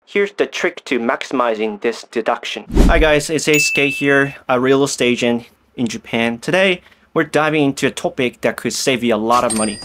Here's the trick to maximizing this deduction. Hi guys, it's Ace here, a real estate agent in Japan. Today, we're diving into a topic that could save you a lot of money.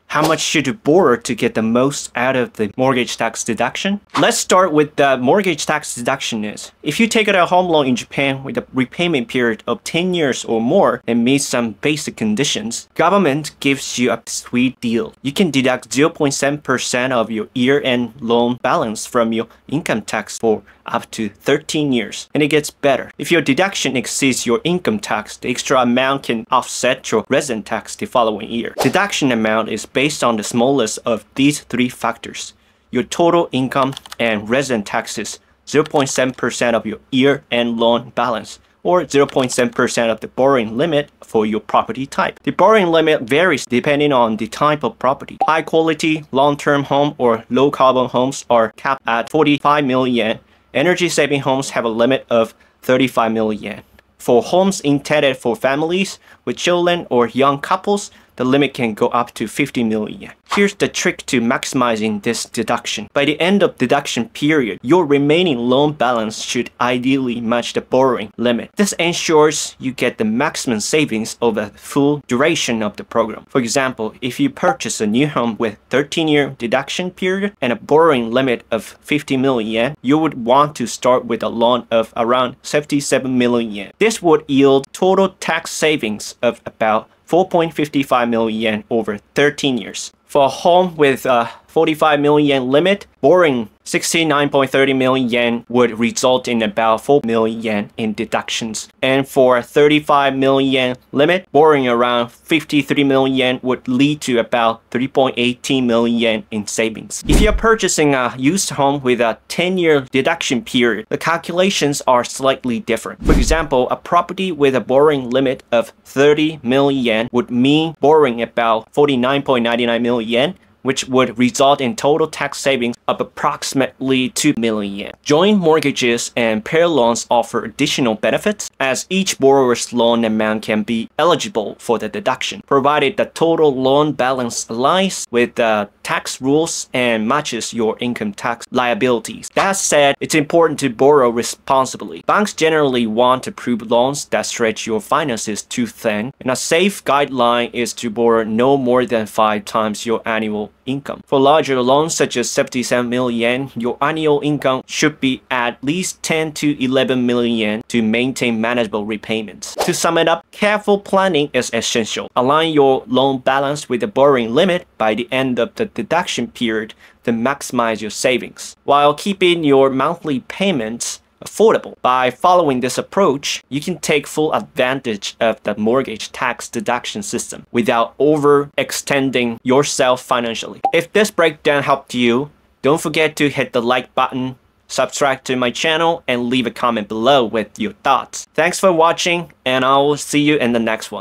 How much should you borrow to get the most out of the mortgage tax deduction? Let's start with the mortgage tax deduction is. If you take out a home loan in Japan with a repayment period of 10 years or more and meet some basic conditions, government gives you a sweet deal. You can deduct 0.7% of your year-end loan balance from your income tax for up to 13 years. And it gets better. If your deduction exceeds your income tax, the extra amount can offset your resident tax the following year. Deduction amount is based on the smallest of these three factors: your total income and resident taxes, 0.7% of your year-end loan balance, or 0.7% of the borrowing limit for your property type. The borrowing limit varies depending on the type of property. High quality, long-term home or low carbon homes are capped at 45 million yen. Energy saving homes have a limit of 35 million yen. For homes intended for families with children or young couples, the limit can go up to 50 million yen. Here's the trick to maximizing this deduction. By the end of deduction period, your remaining loan balance should ideally match the borrowing limit. This ensures you get the maximum savings over the full duration of the program. For example, if you purchase a new home with 13-year deduction period and a borrowing limit of 50 million yen, you would want to start with a loan of around 77 million yen. This would yield total tax savings of about 4.55 million yen over 13 years. For a home with a 45 million yen limit, borrowing 69.30 million yen would result in about 4 million yen in deductions. And for a 35 million yen limit, borrowing around 53 million yen would lead to about 3.18 million yen in savings. If you're purchasing a used home with a 10-year deduction period, the calculations are slightly different. For example, a property with a borrowing limit of 30 million yen would mean borrowing about 49.99 million yen, which would result in total tax savings of approximately 2 million yen. Joint mortgages and pair loans offer additional benefits, as each borrower's loan amount can be eligible for the deduction, provided the total loan balance aligns with the tax rules and matches your income tax liabilities. That said, it's important to borrow responsibly. Banks generally want approved loans that stretch your finances too thin, and a safe guideline is to borrow no more than 5 times your annual income. For larger loans such as 77 million yen, your annual income should be at least 10 to 11 million yen to maintain manageable repayments. To sum it up, careful planning is essential. Align your loan balance with the borrowing limit by the end of the deduction period to maximize your savings, while keeping your monthly payments affordable. By following this approach, you can take full advantage of the mortgage tax deduction system without overextending yourself financially. If this breakdown helped you, don't forget to hit the like button, subscribe to my channel, and leave a comment below with your thoughts. Thanks for watching, and I will see you in the next one.